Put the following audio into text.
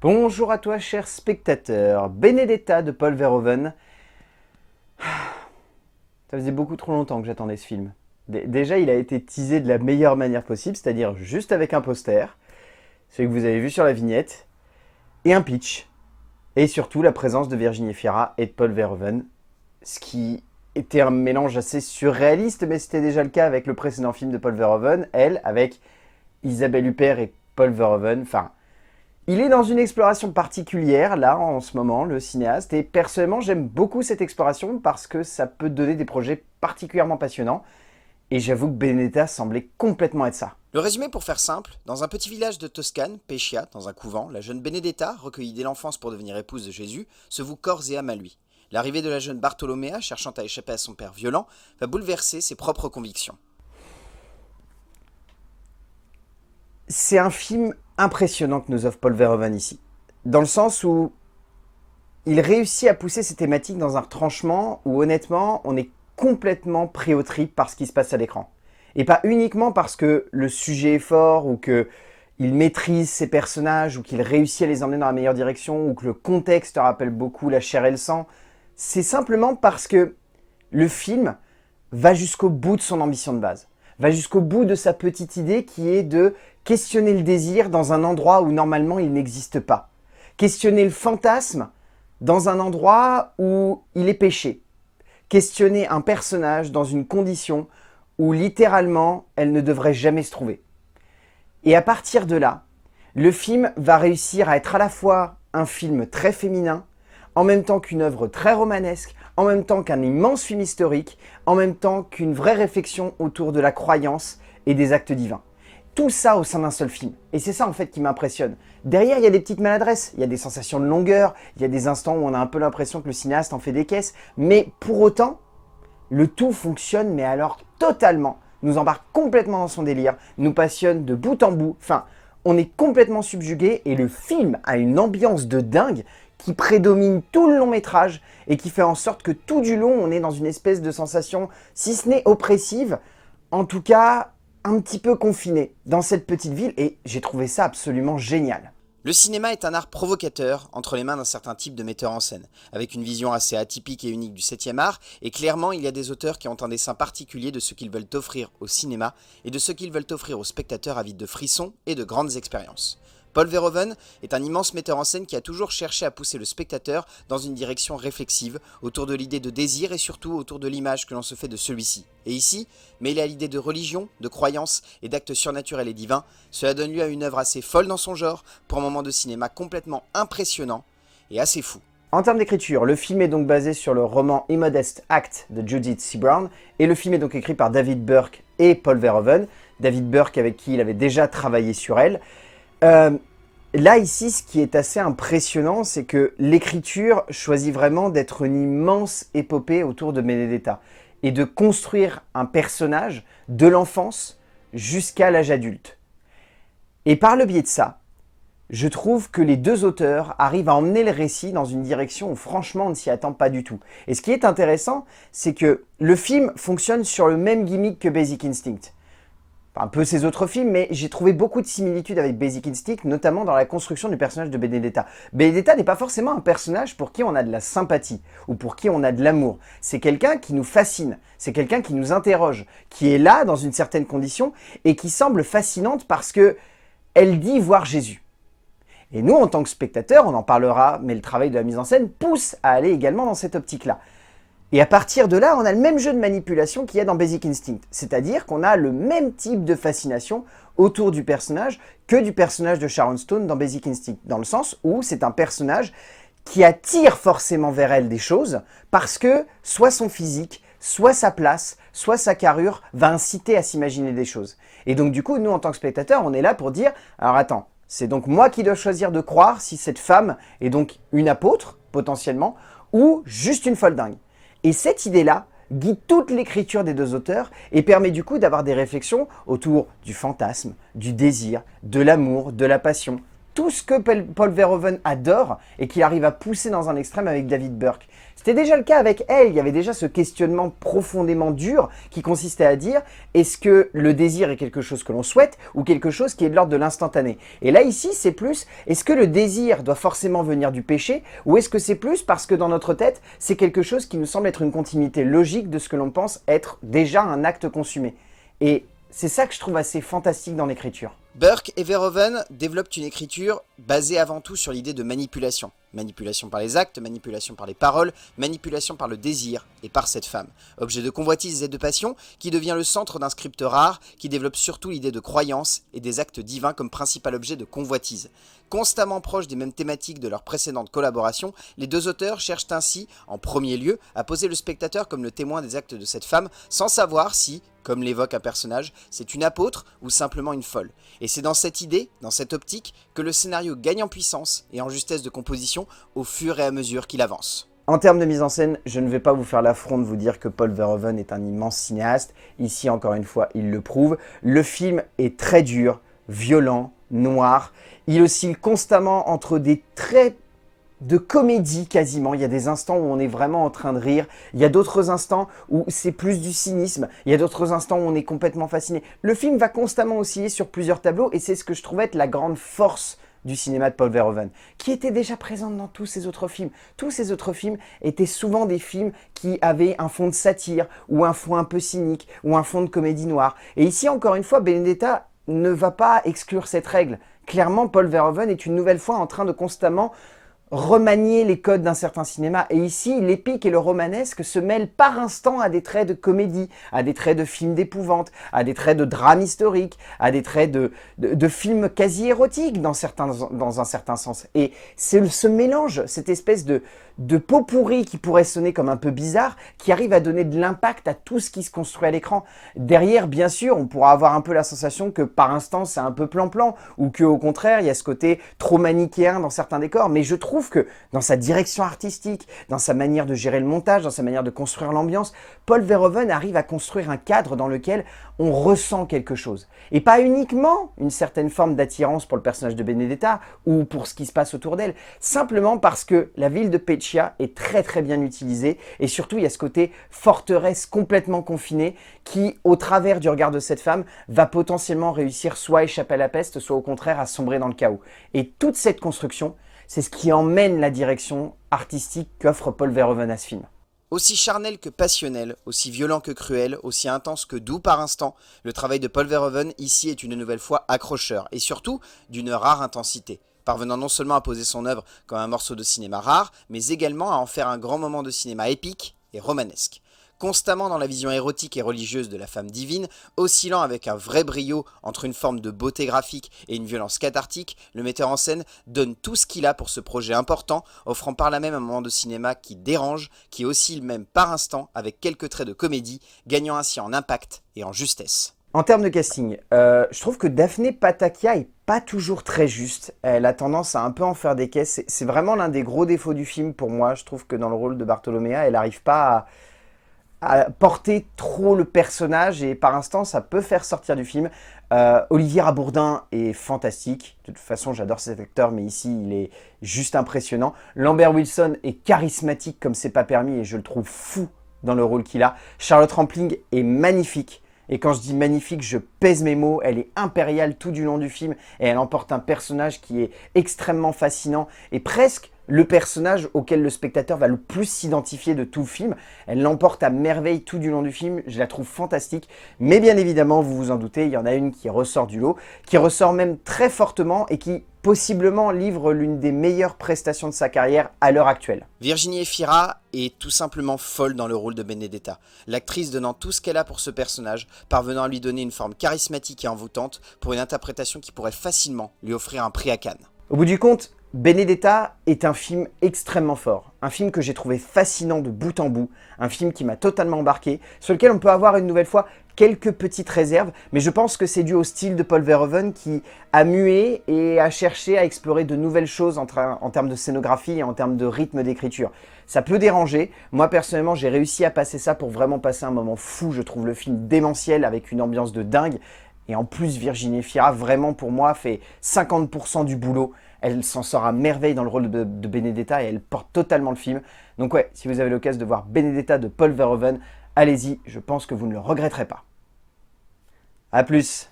Bonjour à toi, cher spectateur. Benedetta de Paul Verhoeven. Ça faisait beaucoup trop longtemps que j'attendais ce film. Déjà, il a été teasé de la meilleure manière possible, c'est-à-dire juste avec un poster, celui que vous avez vu sur la vignette, et un pitch. Et surtout la présence de Virginie Fira et de Paul Verhoeven, ce qui était un mélange assez surréaliste, mais c'était déjà le cas avec le précédent film de Paul Verhoeven, elle, avec Isabelle Huppert et Paul Verhoeven. Enfin, il est dans une exploration particulière, là, en ce moment, le cinéaste, et personnellement, j'aime beaucoup cette exploration parce que ça peut donner des projets particulièrement passionnants, et j'avoue que Benedetta semblait complètement être ça. Le résumé pour faire simple, dans un petit village de Toscane, Pescia, dans un couvent, la jeune Benedetta, recueillie dès l'enfance pour devenir épouse de Jésus, se voue corps et âme à lui. L'arrivée de la jeune Bartolomea, cherchant à échapper à son père violent, va bouleverser ses propres convictions. C'est un film impressionnant que nous offre Paul Verhoeven ici, dans le sens où il réussit à pousser ces thématiques dans un retranchement où honnêtement, on est complètement pris au trip par ce qui se passe à l'écran. Et pas uniquement parce que le sujet est fort ou que il maîtrise ses personnages ou qu'il réussit à les emmener dans la meilleure direction ou que le contexte rappelle beaucoup la chair et le sang. C'est simplement parce que le film va jusqu'au bout de son ambition de base, va jusqu'au bout de sa petite idée qui est de questionner le désir dans un endroit où normalement il n'existe pas. Questionner le fantasme dans un endroit où il est péché. Questionner un personnage dans une condition où littéralement elle ne devrait jamais se trouver. Et à partir de là, le film va réussir à être à la fois un film très féminin, en même temps qu'une œuvre très romanesque, en même temps qu'un immense film historique, en même temps qu'une vraie réflexion autour de la croyance et des actes divins. Tout ça au sein d'un seul film. Et c'est ça en fait qui m'impressionne. Derrière, il y a des petites maladresses, il y a des sensations de longueur, il y a des instants où on a un peu l'impression que le cinéaste en fait des caisses, mais pour autant, le tout fonctionne, mais alors totalement, nous embarque complètement dans son délire, nous passionne de bout en bout, enfin, on est complètement subjugué et le film a une ambiance de dingue qui prédomine tout le long métrage et qui fait en sorte que tout du long, on est dans une espèce de sensation, si ce n'est oppressive, en tout cas un petit peu confinée dans cette petite ville et j'ai trouvé ça absolument génial. Le cinéma est un art provocateur entre les mains d'un certain type de metteur en scène, avec une vision assez atypique et unique du 7e art, et clairement il y a des auteurs qui ont un dessin particulier de ce qu'ils veulent offrir au cinéma et de ce qu'ils veulent offrir aux spectateurs avides de frissons et de grandes expériences. Paul Verhoeven est un immense metteur en scène qui a toujours cherché à pousser le spectateur dans une direction réflexive, autour de l'idée de désir et surtout autour de l'image que l'on se fait de celui-ci. Et ici, mêlé à l'idée de religion, de croyance et d'actes surnaturels et divins, cela donne lieu à une œuvre assez folle dans son genre, pour un moment de cinéma complètement impressionnant et assez fou. En termes d'écriture, le film est donc basé sur le roman Immodest Act de Judith C. Brown et le film est donc écrit par David Burke et Paul Verhoeven. David Burke avec qui il avait déjà travaillé sur elle. Là, ici, ce qui est assez impressionnant, c'est que l'écriture choisit vraiment d'être une immense épopée autour de Benedetta et de construire un personnage de l'enfance jusqu'à l'âge adulte. Et par le biais de ça, je trouve que les deux auteurs arrivent à emmener le récit dans une direction où franchement on ne s'y attend pas du tout. Et ce qui est intéressant, c'est que le film fonctionne sur le même gimmick que Basic Instinct. Un peu ses autres films, mais j'ai trouvé beaucoup de similitudes avec Basic Instinct, notamment dans la construction du personnage de Benedetta. Benedetta n'est pas forcément un personnage pour qui on a de la sympathie, ou pour qui on a de l'amour. C'est quelqu'un qui nous fascine, c'est quelqu'un qui nous interroge, qui est là dans une certaine condition, et qui semble fascinante parce que elle dit voir Jésus. Et nous, en tant que spectateurs, on en parlera, mais le travail de la mise en scène pousse à aller également dans cette optique-là. Et à partir de là, on a le même jeu de manipulation qu'il y a dans Basic Instinct. C'est-à-dire qu'on a le même type de fascination autour du personnage que du personnage de Sharon Stone dans Basic Instinct. Dans le sens où c'est un personnage qui attire forcément vers elle des choses parce que soit son physique, soit sa place, soit sa carrure va inciter à s'imaginer des choses. Et donc du coup, nous en tant que spectateurs, on est là pour dire « Alors attends, c'est donc moi qui dois choisir de croire si cette femme est donc une apôtre, potentiellement, ou juste une folle dingue. » Et cette idée-là guide toute l'écriture des deux auteurs et permet du coup d'avoir des réflexions autour du fantasme, du désir, de l'amour, de la passion. Tout ce que Paul Verhoeven adore et qu'il arrive à pousser dans un extrême avec David Burke. C'était déjà le cas avec elle, il y avait déjà ce questionnement profondément dur qui consistait à dire est-ce que le désir est quelque chose que l'on souhaite ou quelque chose qui est de l'ordre de l'instantané. Et là ici c'est plus est-ce que le désir doit forcément venir du péché ou est-ce que c'est plus parce que dans notre tête c'est quelque chose qui nous semble être une continuité logique de ce que l'on pense être déjà un acte consumé. Et c'est ça que je trouve assez fantastique dans l'écriture. Burke et Verhoeven développent une écriture basée avant tout sur l'idée de manipulation. Manipulation par les actes, manipulation par les paroles, manipulation par le désir et par cette femme. Objet de convoitise et de passion qui devient le centre d'un script rare qui développe surtout l'idée de croyance et des actes divins comme principal objet de convoitise. Constamment proches des mêmes thématiques de leur précédente collaboration, les deux auteurs cherchent ainsi, en premier lieu, à poser le spectateur comme le témoin des actes de cette femme sans savoir si, comme l'évoque un personnage, c'est une apôtre ou simplement une folle. Et c'est dans cette idée, dans cette optique, que le scénario gagne en puissance et en justesse de composition au fur et à mesure qu'il avance. En termes de mise en scène, je ne vais pas vous faire l'affront de vous dire que Paul Verhoeven est un immense cinéaste. Ici, encore une fois, il le prouve. Le film est très dur, violent, noir. Il oscille constamment entre des traits de comédie quasiment. Il y a des instants où on est vraiment en train de rire. Il y a d'autres instants où c'est plus du cynisme. Il y a d'autres instants où on est complètement fasciné. Le film va constamment osciller sur plusieurs tableaux et c'est ce que je trouvais être la grande force du cinéma de Paul Verhoeven, qui était déjà présente dans tous ses autres films. Tous ces autres films étaient souvent des films qui avaient un fond de satire, ou un fond un peu cynique, ou un fond de comédie noire. Et ici, encore une fois, Benedetta ne va pas exclure cette règle. Clairement, Paul Verhoeven est une nouvelle fois en train de constamment remanier les codes d'un certain cinéma. Et ici, l'épique et le romanesque se mêlent par instant à des traits de comédie, à des traits de films d'épouvante, à des traits de drame historique, à des traits de films quasi érotiques dans un certain sens. Et c'est ce mélange, cette espèce de pot pourri qui pourrait sonner comme un peu bizarre, qui arrive à donner de l'impact à tout ce qui se construit à l'écran. Derrière, bien sûr, on pourra avoir un peu la sensation que par instant, c'est un peu plan-plan, ou qu'au contraire, il y a ce côté trop manichéen dans certains décors. Mais je trouve que dans sa direction artistique, dans sa manière de gérer le montage, dans sa manière de construire l'ambiance, Paul Verhoeven arrive à construire un cadre dans lequel on ressent quelque chose. Et pas uniquement une certaine forme d'attirance pour le personnage de Benedetta ou pour ce qui se passe autour d'elle, simplement parce que la ville de Pescia est très très bien utilisée et surtout il y a ce côté forteresse complètement confinée qui, au travers du regard de cette femme, va potentiellement réussir soit à échapper à la peste, soit au contraire à sombrer dans le chaos. Et toute cette construction, c'est ce qui emmène la direction artistique qu'offre Paul Verhoeven à ce film. Aussi charnel que passionnel, aussi violent que cruel, aussi intense que doux par instant, le travail de Paul Verhoeven ici est une nouvelle fois accrocheur et surtout d'une rare intensité, parvenant non seulement à poser son œuvre comme un morceau de cinéma rare, mais également à en faire un grand moment de cinéma épique et romanesque. Constamment dans la vision érotique et religieuse de la femme divine, oscillant avec un vrai brio entre une forme de beauté graphique et une violence cathartique, le metteur en scène donne tout ce qu'il a pour ce projet important, offrant par là même un moment de cinéma qui dérange, qui oscille même par instant avec quelques traits de comédie, gagnant ainsi en impact et en justesse. En termes de casting, je trouve que Daphné Patakia est pas toujours très juste. Elle a tendance à un peu en faire des caisses. C'est vraiment l'un des gros défauts du film pour moi. Je trouve que dans le rôle de Bartolomea, elle n'arrive pas à porter trop le personnage et par instant ça peut faire sortir du film. Olivier Rabourdin est fantastique, de toute façon j'adore cet acteur mais ici il est juste impressionnant. Lambert Wilson est charismatique comme c'est pas permis et je le trouve fou dans le rôle qu'il a. Charlotte Rampling est magnifique. Et quand je dis magnifique, je pèse mes mots, elle est impériale tout du long du film et elle emporte un personnage qui est extrêmement fascinant et presque le personnage auquel le spectateur va le plus s'identifier de tout le film. Elle l'emporte à merveille tout du long du film, je la trouve fantastique. Mais bien évidemment, vous vous en doutez, il y en a une qui ressort du lot, qui ressort même très fortement et qui possiblement livre l'une des meilleures prestations de sa carrière à l'heure actuelle. Virginie Efira est tout simplement folle dans le rôle de Benedetta, l'actrice donnant tout ce qu'elle a pour ce personnage, parvenant à lui donner une forme charismatique et envoûtante pour une interprétation qui pourrait facilement lui offrir un prix à Cannes. Au bout du compte, Benedetta est un film extrêmement fort, un film que j'ai trouvé fascinant de bout en bout, un film qui m'a totalement embarqué, sur lequel on peut avoir une nouvelle fois quelques petites réserves, mais je pense que c'est dû au style de Paul Verhoeven qui a mué et a cherché à explorer de nouvelles choses en termes de scénographie et en termes de rythme d'écriture. Ça peut déranger, moi personnellement j'ai réussi à passer ça pour vraiment passer un moment fou, je trouve le film démentiel avec une ambiance de dingue. Et en plus, Virginie Fira, vraiment pour moi, fait 50% du boulot. Elle s'en sort à merveille dans le rôle de Benedetta et elle porte totalement le film. Donc ouais, si vous avez l'occasion de voir Benedetta de Paul Verhoeven, allez-y, je pense que vous ne le regretterez pas. A plus!